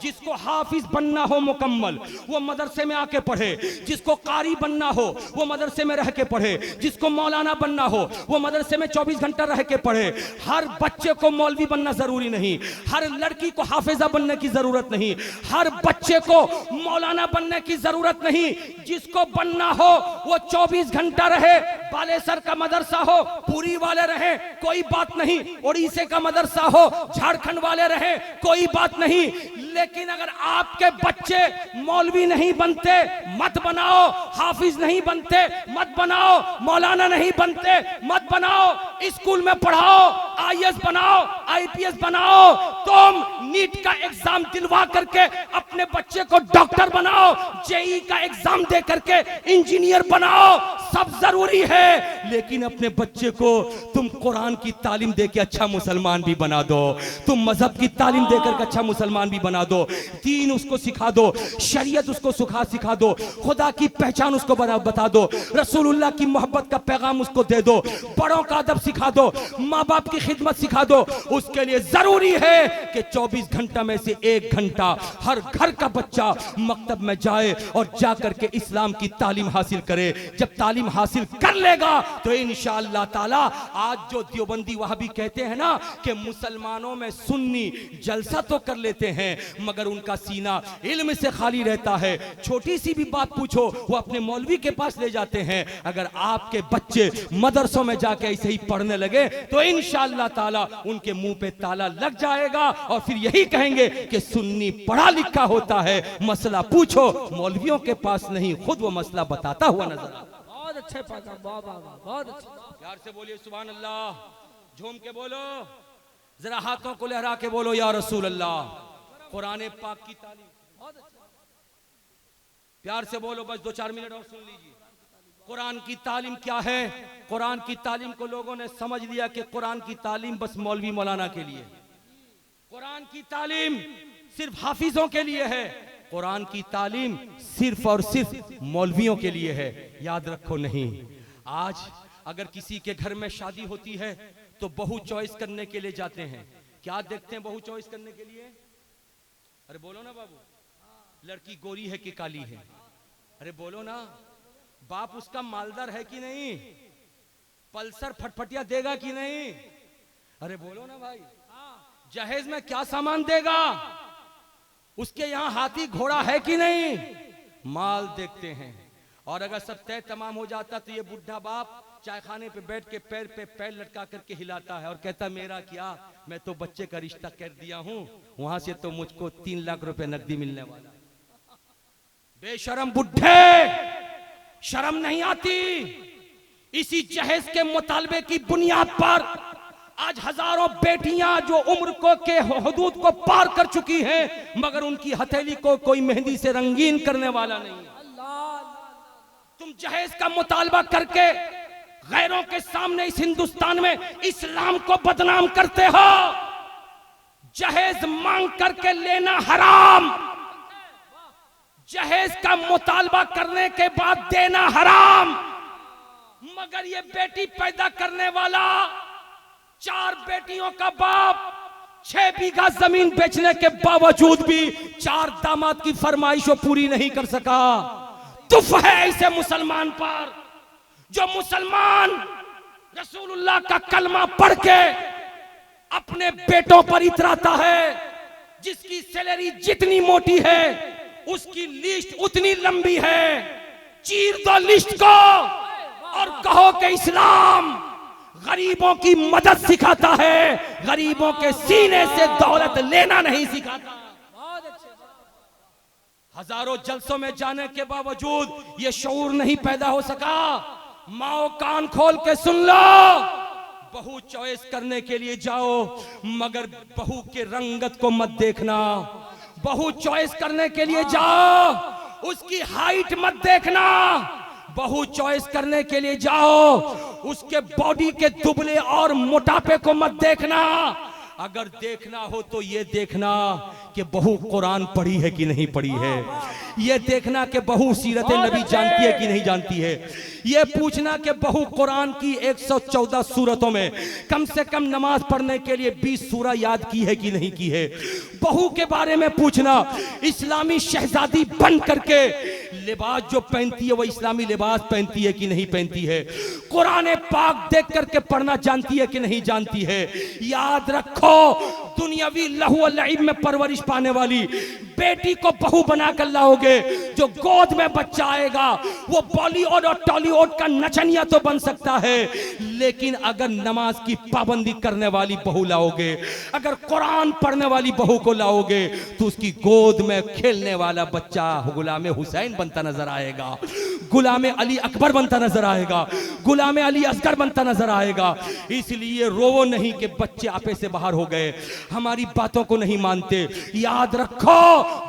जिसको हाफिज बनना हो मुकम्मल वो मदरसे में आके पढ़े, जिसको कारी बनना हो वो मदरसे में रह के पढ़े, जिसको मौलाना बनना हो वो मदरसे में 24 घंटा रह के पढ़े। हर बच्चे को मौलवी बनना जरूरी नहीं, हर लड़की को हाफिजा बनने की जरूरत नहीं, हर बच्चे को मौलाना बनने की जरूरत नहीं। जिसको बनना हो वो 24 घंटा रहे, बालेसर का मदरसा हो पूरी वाले रहे कोई बात नहीं, ओडिशा का मदरसा हो झारखंड वाले रहे कोई बात नहीं। लेकिन अगर आपके बच्चे मौलवी नहीं बनते मत बनाओ, हाफिज नहीं बनते मत बनाओ, मौलाना नहीं बनते मत बनाओ, स्कूल में पढ़ाओ, आईएएस बनाओ, आईपीएस बनाओ। तुम नीट का एग्जाम दिलवा करके अपने बच्चे को डॉक्टर बनाओ, जेई का एग्जाम दे करके इंजीनियर बनाओ, सब जरूरी है। लेकिन अपने बच्चे को तुम कुरान की तालीम देके अच्छा मुसलमान भी बना दो, तुम मजहब की तालीम देकर अच्छा मुसलमान भी बना दो, दीन उसको सिखा दो, शरीयत उसको सिखा दो, खुदा की पहचान उसको बता दो, रसूलुल्लाह की मोहब्बत का पैगाम उसको दे दो, बड़ों का अदब सिखा दो, माँ बाप की खिदमत सिखा दो। उसके लिए जरूरी है कि 24 घंटा में से 1 घंटा हर घर का बच्चा मकतब में जाए और जाकर के इस्लाम की तालीम हासिल करे। जब तालीम हासिल कर लेगा तो इंशाअल्लाह ताला, आज जो देवबंदी वहाबी कहते हैं ना कि मुसलमानों में सुन्नी जलसा तो कर लेते हैं मगर उनका सीना इल्म से खाली रहता है, छोटी सी भी बात पूछो वो अपने मौलवी के पास ले जाते हैं। अगर आपके बच्चे मदरसों में जाके ऐसे ही पढ़ने लगे तो इंशाअल्लाह ताला उनके मुंह पे ताला लग जाएगा और फिर यही कहेंगे कि सुन्नी पढ़ा लिखा होता है, मसला पूछो मौलवियों के पास नहीं, खुद वो मसला बताता हुआ नजर आता। बहुत अच्छे पैगाम, बहुत अच्छे। प्यार से बोलिए सुभान अल्लाह, झूम के बोलो, जरा हाथों को लहरा के बोलो या रसूल अल्लाह। कुरान पाक की तालीम, प्यार से बोलो, बस 2-4 मिनट और सुन लीजिए। कुरान की तालीम क्या है? कुरान की तालीम को लोगों ने समझ लिया कि कुरान की तालीम बस मौलवी मौलाना के लिए, कुरान की तालीम सिर्फ हाफिजों के लिए है, कुरान की तालीम सिर्फ और सिर्फ मौलवियों के लिए है। याद रखो नहीं। आज अगर किसी के घर में शादी होती है तो बहू चॉइस करने के लिए जाते हैं। क्या देखते हैं बहू चॉइस करने के लिए? अरे बोलो ना बाबू, लड़की गोरी है कि काली है? अरे बोलो ना। बाप उसका मालदार है कि नहीं? पल्सर फटफटिया देगा कि नहीं? अरे बोलो ना भाई। जहेज में क्या सामान देगा? उसके यहाँ हाथी घोड़ा है कि नहीं? माल देखते हैं। और अगर सब तय तमाम हो जाता तो ये बुढ़ा बाप चाय खाने पे बैठ के पैर पे पैर लटका करके हिलाता है और कहता मेरा क्या, मैं तो बच्चे का रिश्ता कर दिया हूं, वहां से तो मुझको 3 लाख रुपए नकदी मिलने वाला। बेशरम बुढ़े, शर्म नहीं आती? इसी जहेज के मुतालबे की बुनियाद पर आज हजारों बेटियां जो उम्र को के हदूद को पार कर चुकी हैं मगर उनकी हथेली को कोई मेहंदी से रंगीन करने वाला नहीं है। तुम जहेज का मुतालबा करके गैरों के सामने इस हिंदुस्तान में इस्लाम को बदनाम करते हो। जहेज मांग करके लेना हराम, जहेज का मुतालबा करने के बाद देना हराम। मगर ये बेटी पैदा करने वाला 4 बेटियों का बाप 6 बीघा जमीन बेचने के बावजूद भी 4 दामाद की फरमाइशों पूरी नहीं कर सका। दुख है ऐसे मुसलमान पर जो मुसलमान रसूलुल्लाह का कलमा पढ़ के अपने बेटों पर इतराता है। जिसकी सैलरी जितनी मोटी है उसकी लिस्ट उतनी लंबी है। चीर दो लिस्ट को और कहो कि इस्लाम गरीबों की मदद सिखाता है, गरीबों के सीने से दौलत लेना नहीं सिखाता। हजारों जलसों में जाने के बावजूद ये शऊर नहीं पैदा हो सका। माओ कान खोल के सुन लो, बहू चॉइस करने के लिए जाओ मगर बहू के रंगत को मत देखना। बहू चॉइस करने के लिए जाओ, उसकी हाइट मत देखना, बहू चॉइस करने के लिए जाओ, उसके बॉडी के दुबले और मोटापे को मत देखना। अगर देखना हो तो ये देखना कि बहू कुरान पढ़ी है कि नहीं पढ़ी है, ये देखना कि बहू सीरत नबी जानती है कि नहीं जानती है, ये पूछना कि बहू कुरान की 114 सूरतों में कम से कम नमाज पढ़ने के लिए 20 सूरा याद की है कि नहीं की है। बहू के बारे में पूछना, इस्लामी शहजादी बन करके लिबास जो पहनती है वो इस्लामी लिबास पहनती है कि नहीं पहनती है, कुरान पाक देख करके पढ़ना जानती है कि नहीं जानती है। याद रखो, दुनियावी लहू और लईब में परवरिश पाने वाली बेटी को बहू बना कर लाओगे, जो गोद में बच्चा आएगा वो बॉलीवुड और टॉलीवुड का नचनिया तो बन सकता है, लेकिन अगर नमाज की पाबंदी करने वाली बहू लाओगे, अगर कुरान पढ़ने वाली बहू को लाओगे, तो उसकी गोद में खेलने वाला बच्चा गुलाम हुसैन बनता नजर आएगा, गुलाम अली अकबर बनता नजर आएगा, गुलाम अली असगर बनता नजर आएगा। इसलिए रोवो नहीं कि बच्चे आपे से बाहर हो गए, हमारी बातों को नहीं मानते। याद रखो,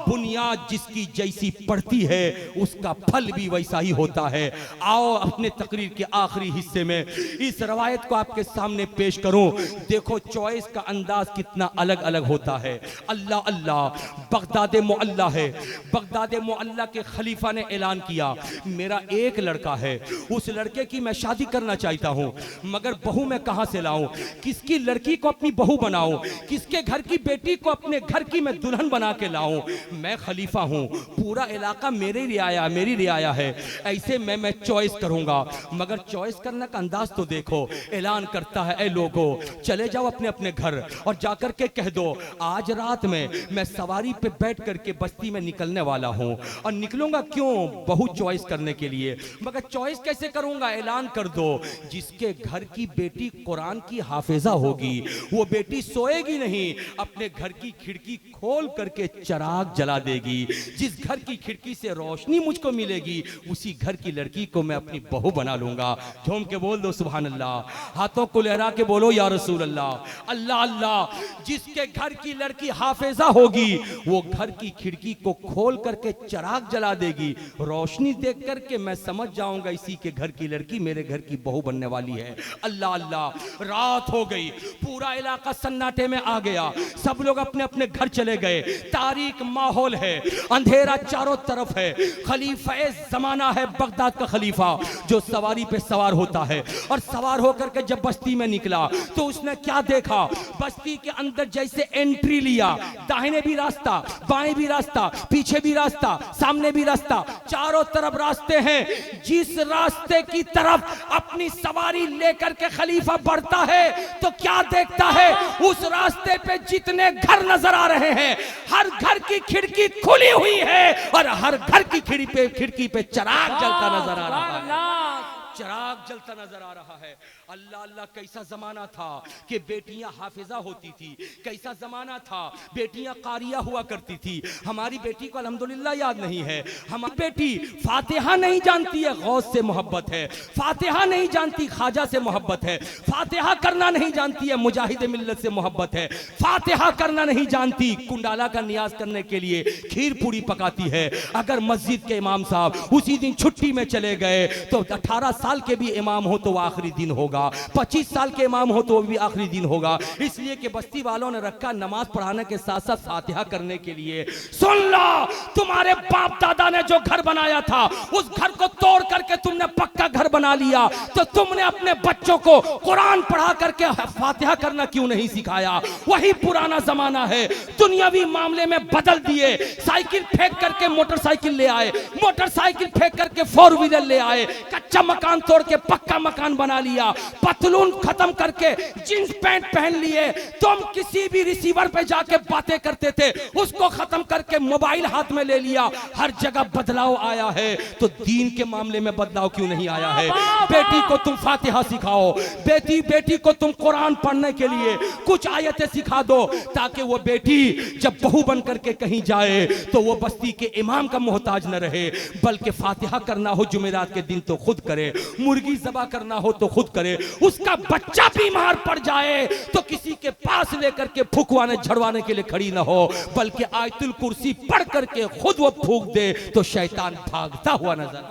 बुनियाद जिसकी जैसी पड़ती है उसका फल भी वैसा ही होता है। आओ अपने तकरीर के आखिरी हिस्से में इस रवायत को आपके सामने पेश करूं। देखो चॉइस का अंदाज कितना अलग अलग होता है। अल्लाह अल्लाह, बगदाद मुअल्ला है, बगदाद मुअल्ला के खलीफा ने ऐलान किया, मेरा एक लड़का है, उस लड़के की मैं शादी करना चाहता हूं, मगर बहू मैं कहां से लाऊं, किसकी लड़की को अपनी बहू बनाऊं, किसके घर की बेटी को अपने घर की मैं दुल्हन बना के लाऊं। मैं खलीफा हूं, पूरा इलाका मेरी रियाया है, ऐसे मैं चॉइस करूंगा। मगर चॉइस करने का अंदाज तो देखो, ऐलान करता है, ए लोगों चले जाओ अपने अपने घर और जाकर के कह दो आज रात में मैं सवारी पे बैठ करके बस्ती में निकलने वाला हूं। और निकलूंगा क्यों? बहू चॉइस करने के लिए। मगर चॉइस कैसे करूंगा? ऐलान कर दो, जिसके घर की बेटी कुरान की हाफिजा होगी वो बेटी सोएगी नहीं, अपने घर की खिड़की खोल करके चिराग जला देगी। जिस घर की खिड़की से रोशनी मुझको मिलेगी उसी घर की लड़की को मैं अपनी बहू बना लूंगा। झूम के बोल दो सुभान अल्लाह, हाथों को लहरा के बोलो या रसूल अल्लाह। अल्लाह अल्लाह, जिसके घर की लड़की हाफिजा होगी वो घर की खिड़की को खोल करके चिराग जला देगी, रोशनी देख करके मैं समझ जाऊंगा इसी के घर की लड़की मेरे घर की बहू बनने वाली है। अल्लाह अल्लाह, रात हो गई, पूरा इलाका सन्नाटे में आ गया, सब लोग अपने अपने घर चले गए, तारीक माहौल है, अंधेरा चारों तरफ है। खलीफा जमाना है बगदाद का खलीफा, जो सवारी पे सवार होता है, और सवार होकर के जब बस्ती में निकला तो उसने क्या देखा? बस्ती के अंदर जैसे एंट्री लिया, दाहिने भी रास्ता, बाएं भी रास्ता, पीछे भी रास्ता, सामने भी रास्ता, चारों तरफ रास्ते हैं। जिस रास्ते की तरफ अपनी सवारी लेकर के खलीफा बढ़ता है तो क्या देखता है? उस रास्ते पे जितने घर नजर आ रहे हैं, हर घर की खिड़की खुली हुई है और हर घर की खिड़की पे चिराग जलता नजर आ रहा है, चिराग जलता नजर आ रहा है। अल्लाह अल्लाह, कैसा जमाना था कि बेटियां हाफिजा होती थी, कैसा जमाना था बेटियां कारिया हुआ करती थी। हमारी बेटी को अल्हम्दुलिल्लाह याद नहीं है, हमारी बेटी फातिहा नहीं जानती है, गौस से मोहब्बत है, फातिहा नहीं जानती, ख्वाजा से मोहब्बत है, फातिहा करना नहीं जानती है, मुजाहिद मिल्लत से मोहब्बत है, फातिहा करना नहीं जानती, कुंडाला का नियाज करने के लिए खीर पूरी पकाती है। अगर मस्जिद के इमाम साहब उसी दिन छुट्टी में चले गए तो 18 साल के भी इमाम हो तो वो आखिरी दिन होगा, 25 साल के इमाम हो तो वो भी आखिरी दिन होगा। इसलिए कि बस्ती वालों ने रखा नमाज पढ़ाने के साथ साथ फातिहा करने के लिए। सुन लो, तुम्हारे बाप दादा ने जो घर बनाया था उस घर को तोड़ करके तुमने पक्का घर बना लिया, तो तुमने अपने बच्चों को कुरान पढ़ा करके फातिहा करना क्यों नहीं सिखाया? वही पुराना जमाना है, दुनियावी मामले में बदल दिए। साइकिल फेंक करके मोटरसाइकिल ले आए, मोटरसाइकिल फेंक करके 4 व्हीलर ले आए, कच्चा मकान तोड़ के पक्का मकान बना लिया, पतलून खत्म करके जींस पैंट पहन लिए। तुम किसी भी रिसीवर पे जाके बातें करते थे, उसको खत्म करके मोबाइल हाथ में ले लिया। हर जगह बदलाव आया है, तो दीन के मामले में बदलाव क्यों नहीं आया है? बेटी को तुम फातिहा सिखाओ, बेटी को तुम कुरान पढ़ने के लिए कुछ आयतें सिखा दो, ताकि वो बेटी जब बहू बन करके कहीं जाए तो वो बस्ती के इमाम का मोहताज न रहे, बल्कि फातिहा करना हो जुमेरात के दिन तो खुद करे। मुर्गी ज़बा करना हो तो खुद करे, उसका बच्चा बीमार पड़ जाए तो किसी के पास लेकर के फूकवाने झड़वाने के लिए खड़ी ना हो, बल्कि आयतुल कुर्सी पढ़ करके खुद वो फूक दे तो शैतान भागता हुआ नजर।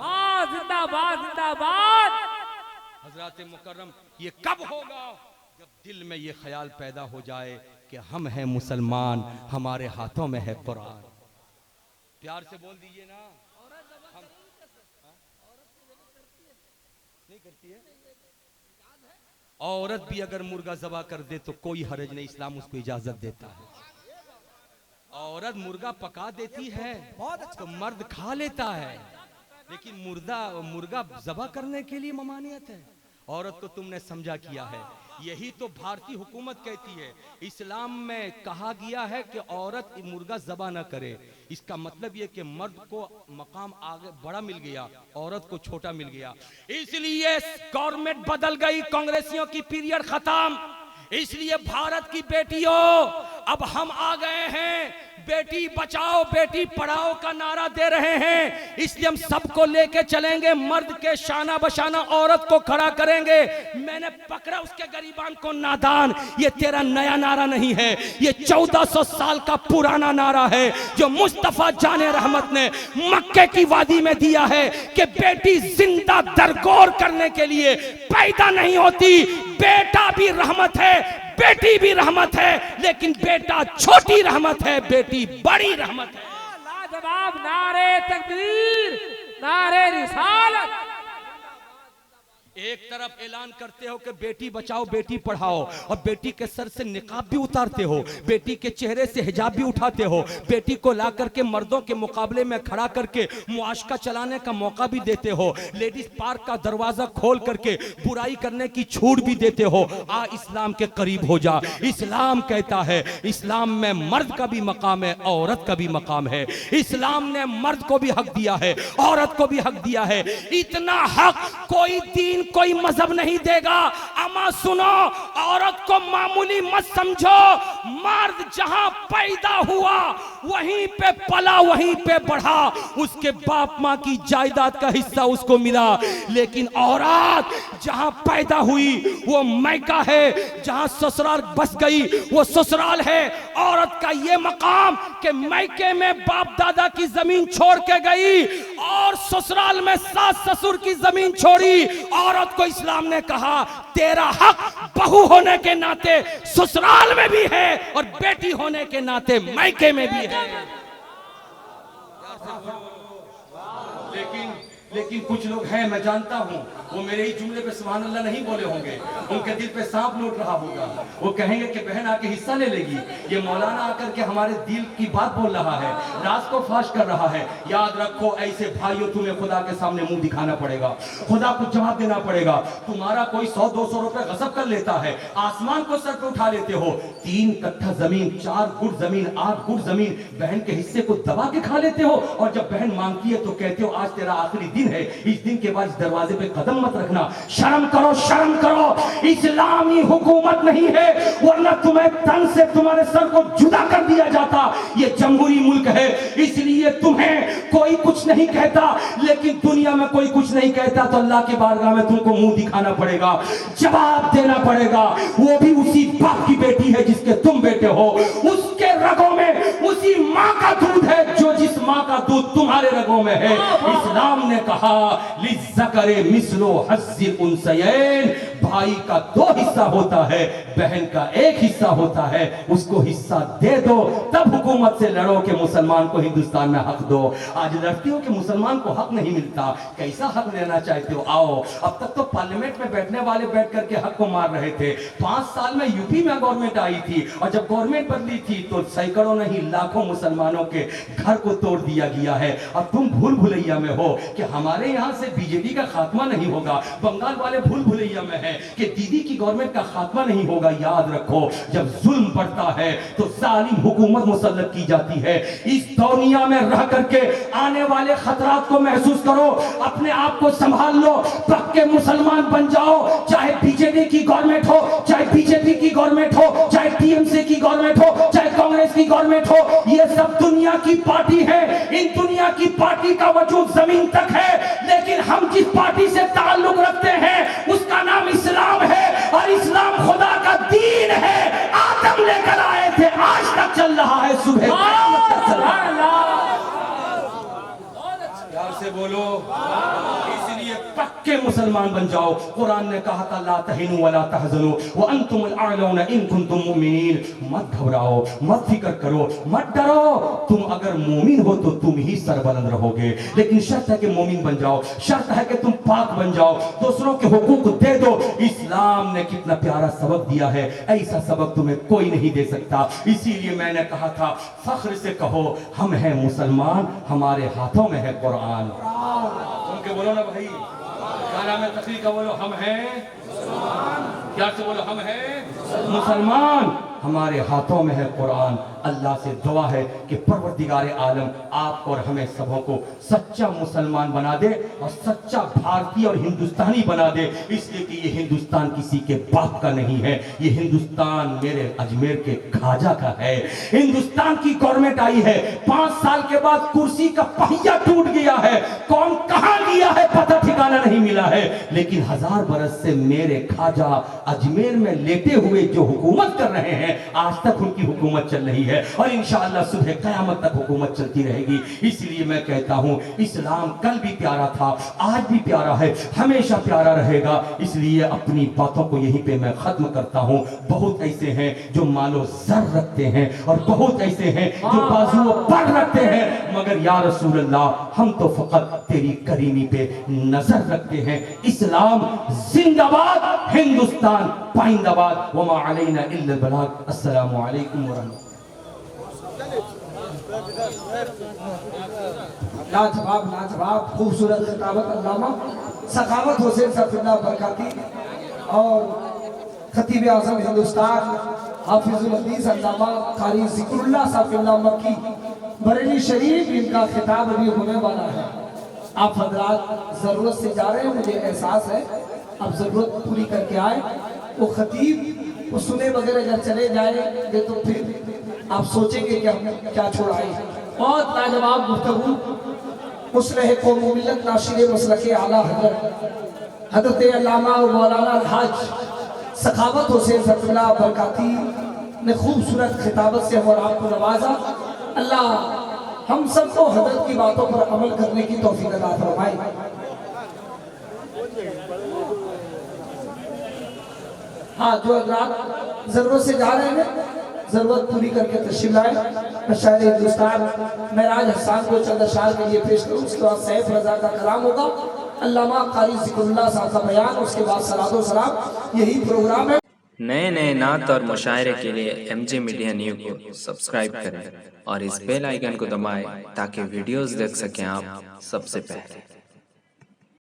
जिंदाबाद जिंदाबाद। हजरत मुकर्रम, ये कब होगा? जब दिल में ये ख्याल पैदा हो जाए कि हम हैं मुसलमान, हमारे हाथों में है कुरान। प्यार से बोल दीजिए ना, हम नहीं करती है। औरत भी अगर मुर्गा ज़बा कर दे तो कोई हरज नहीं, इस्लाम उसको इजाजत देता है। औरत मुर्गा पका देती है तो मर्द खा लेता है, लेकिन मुर्गा ज़बा करने के लिए ममानियत है। औरत को तुमने समझा किया है, यही तो भारतीय हुकूमत कहती है। इस्लाम में कहा गया है कि औरत मुर्गा ज़बा न करे, इसका मतलब ये कि मर्द को मकाम आगे बड़ा मिल गया, औरत को छोटा मिल गया। इसलिए गवर्नमेंट बदल गई, कांग्रेसियों की पीरियड खत्म। इसलिए भारत की बेटियों, अब हम आ गए हैं, बेटी बचाओ बेटी पढ़ाओ का नारा दे रहे हैं। इसलिए हम सबको लेके चलेंगे, मर्द के शाना बशाना औरत को खड़ा करेंगे। मैंने पकड़ा उसके गरीबान को नादान, ये तेरा नया नारा नहीं है, ये 1400 साल का पुराना नारा है जो मुस्तफा जाने रहमत ने मक्के की वादी में दिया है कि बेटी जिंदा दरगोर करने के लिए पैदा नहीं होती। बेटा भी रहमत है, बेटी भी रहमत है, लेकिन बेटा छोटी रहमत है, बेटी बड़ी रहमत है। लाजवाब। नारे तकबीर, नारे रिसालत। एक तरफ ऐलान करते हो कि बेटी बचाओ बेटी पढ़ाओ, और बेटी के सर से निकाब भी उतारते हो, बेटी के चेहरे से हिजाब भी उठाते हो, बेटी को ला करके मर्दों के मुकाबले में खड़ा करके मुआशका चलाने का मौका भी देते हो, लेडीज पार्क का दरवाजा खोल करके बुराई करने की छूट भी देते हो। आ इस्लाम के करीब हो जा। इस्लाम कहता है, इस्लाम में मर्द का भी मकाम है, औरत का भी मकाम है। इस्लाम ने मर्द को भी हक दिया है, औरत को भी हक दिया है। इतना हक कोई दीन कोई मजहब नहीं देगा। अमा सुनो, औरत को मामूली मत समझो। मर्द जहां पैदा हुआ वहीं पे पला, वहीं पे बढ़ा, उसके बाप माँ की जायदाद का हिस्सा उसको मिला। लेकिन औरत जहां पैदा हुई वो मैका है, जहां ससुराल बस गई वो ससुराल है। औरत का ये मकाम कि मैके में बाप दादा की जमीन छोड़ के गई और ससुराल में सास ससुर की जमीन छोड़ी। औरत को इस्लाम ने कहा तेरा हक बहू होने के नाते ससुराल में भी है और बेटी होने के नाते मैके में भी है। लेकिन कुछ लोग हैं, मैं जानता हूं, वो मेरे ही जुमले पे सुभान अल्लाह नहीं बोले होंगे, उनके दिल पे सांप लौट रहा होगा। वो कहेंगे कि बहन आके हिस्सा ले लेगी, ये मौलाना आकर के हमारे दिल की बात बोल रहा है, राज को फाश कर रहा है। याद रखो ऐसे भाइयों, तुम्हें खुदा के सामने मुंह दिखाना पड़ेगा, खुदा को जवाब देना पड़ेगा। तुम्हारा कोई 100-200 रुपए गसब कर लेता है, आसमान को सर पे उठा लेते हो, 3 कट्ठा जमीन, 4 गुट जमीन, 8 गुट जमीन बहन के हिस्से को दबा के खा लेते हो, और जब बहन मांगती है तो कहते हो आज तेरा आखिरी दिन है, इस दिन के बाद इस दरवाजे पे कदम मत रखना। शर्म करो, शर्म करो। इस्लामी हुकूमत नहीं है, वरना तुम्हें तन से तुम्हारे सर को जुदा कर दिया जाता। ये जमहूरी मुल्क है, इसलिए तुम्हें कोई कुछ नहीं कहता। लेकिन दुनिया में कोई कुछ नहीं कहता तो अल्लाह के बारगाह में तुमको मुंह दिखाना पड़ेगा, जवाब देना पड़ेगा। वो भी उसी बाप की बेटी है जिसके तुम बेटे हो, उसके रगों में उसी माँ का दूध है जो जिस माँ का दूध तुम्हारे रगों में है। इस्लाम ने कहा लिज़्ज़करे मिस्लो हज़्ज़िल उन्सयैन, भाई का 2 हिस्सा होता है, बहन का 1 हिस्सा होता है, उसको हिस्सा दे दो, तब हुकूमत से लड़ो कि मुसलमान को हिंदुस्तान में हक दो। आज लड़ती हो कि मुसलमान को हक नहीं मिलता, कैसा हक लेना चाहते हो? आओ। अब तक तो पार्लियामेंट में बैठने वाले बैठ करके हक को मार रहे थे। 5 साल में यूपी में गवर्नमेंट आई थी, और जब गवर्नमेंट बदली थी तो सैकड़ों नहीं लाखों मुसलमानों के घर को तोड़ दिया गया है। अब तुम भूल भुलैया में हो कि हमारे यहाँ से बीजेपी का खात्मा नहीं होगा, बंगाल वाले भूल भुलैया में है कि दीदी की गवर्नमेंट का खात्मा नहीं होगा। याद रखो, जब जुल्म बढ़ता है तो जालिम हुकूमत मुसल्लत की जाती है। इस दुनिया में रह करके आने वाले खतरात को महसूस करो, अपने आप को संभाल लो, पक्के मुसलमान बन जाओ। चाहे बीजेपी की गवर्नमेंट हो, चाहे बीजेपी की गवर्नमेंट हो, चाहे टीएमसी की गवर्नमेंट हो, चाहे कांग्रेस की गवर्नमेंट हो, ये सब दुनिया की पार्टी है। इन दुनिया की पार्टी का वजूद जमीन तक है, लेकिन हम जिस पार्टी से ताल्लुक पक्के मुसलमान बन जाओ। कुरान ने कहा था ला तहिनु वला तहज़नु व अंतुमुल अअलौना इन कुंतुम मुमिनीन। मत घबराओ, मत फिक्र करो, मत डरो। तुम अगर मोमिन हो तो तुम ही सरबलंद रहोगे, लेकिन शर्त है कि मोमिन बन जाओ, शर्त है कि तुम पाक बन जाओ, दूसरों के हुकूक दे दो। इस्लाम ने कितना प्यारा सबक दिया है, ऐसा सबक तुम्हें कोई नहीं दे सकता। इसीलिए मैंने कहा था फख्र से कहो हम हैं मुसलमान, हमारे हाथों में है कुरान। उनके बोलो ना भाई, गाना में तकरीर का बोलो हम हैं मुसलमान, क्या से बोलो हम हैं मुसलमान, हमारे हाथों में है कुरान। अल्लाह से दुआ है कि परवरदिगार आलम आपको और हमें सबों को सच्चा मुसलमान बना दे और सच्चा भारतीय और हिंदुस्तानी बना दे। इसलिए कि ये हिंदुस्तान किसी के बाप का नहीं है, ये हिंदुस्तान मेरे अजमेर के ख्वाजा का है। हिंदुस्तान की गवर्नमेंट आई है, 5 साल के बाद कुर्सी का पहिया टूट गया है, कौन कहां गया है पता ठिकाना नहीं मिला है, लेकिन 1000 बरस से मेरे ख्वाजा अजमेर में लेटे हुए जो हुकूमत कर रहे हैं, आज तक उनकी हुकूमत चल रही है और इंशाअल्लाह सुबह क़यामत तक हुकूमत चलती रहेगी। इसलिए मैं कहता हूं इस्लाम कल भी प्यारा था, आज भी प्यारा है, हमेशा प्यारा रहेगा। इसलिए अपनी बातों को यहीं पे मैं खत्म करता हूं। बहुत ऐसे हैं जो मालो ज़र रखते हैं और बहुत ऐसे हैं जो बाजुओं पर रखते हैं, मगर या रसूल अल्लाह हम तो फकत तेरी करीमी पे नजर रखते हैं। इस्लाम जिंदाबाद, हिंदुस्तान पाइंदाबाद, वमा अलैना इल्ला अल बलाग। अस्सलामु अलैकुम व रहमतुल्लाह। लाजवाब लाजवाब खूबसूरत खिताबत अल्लामा सखावत हुसैन सफिल्लाह बरकाती और खतीब आज़म हिंदुस्तान हाफिजुल हदीस अल्लामा कारी ज़िक्रुल्लाह सफिल्लाह मक्की बरेली शरीफ, इनका खिताब अभी होने वाला है। आप हजरात ज़रूरत से जा रहे हैं, मुझे एहसास है, अब ज़रूरत पूरी करके आए। वो खतीब वो सुने बगैर अगर चले जाएंगे तो फिर आप सोचेंगे कि हम क्या छोड़ आए। बहुत लाजवाब गुफ्तगू मुस्लिह कौम मिल्लत नाशिर मसलके आला हज़रत अल्लामा और मौलाना अलहाज सखावत हुसैन सफिल्लाह बरकाती ने खूबसूरत खिताबत से हम और आपको नवाजा। अल्लाह हम सबको हज़रत की बातों पर अमल करने की तौफीक अता फरमाए। हाँ, जो हज़रात ज़रूरत से जा रहे हैं ज़रूरत पूरी करके तशरीफ लाए। शायर हिंदुस्तान महराज हसन को चंद अशार के लिए पेश करूँ, उसके बाद सैफ रजा का कलाम होगा, अल्लामा कारी ज़िक्रुल्लाह साहब का बयान, उसके बाद सलातो सलाम। यही प्रोग्राम है। नए नए नात और मुशायरे के लिए MJ मीडिया न्यू को सब्सक्राइब करें और इस बेल आइकन को दबाएं ताकि वीडियोस देख सकें आप सबसे पहले।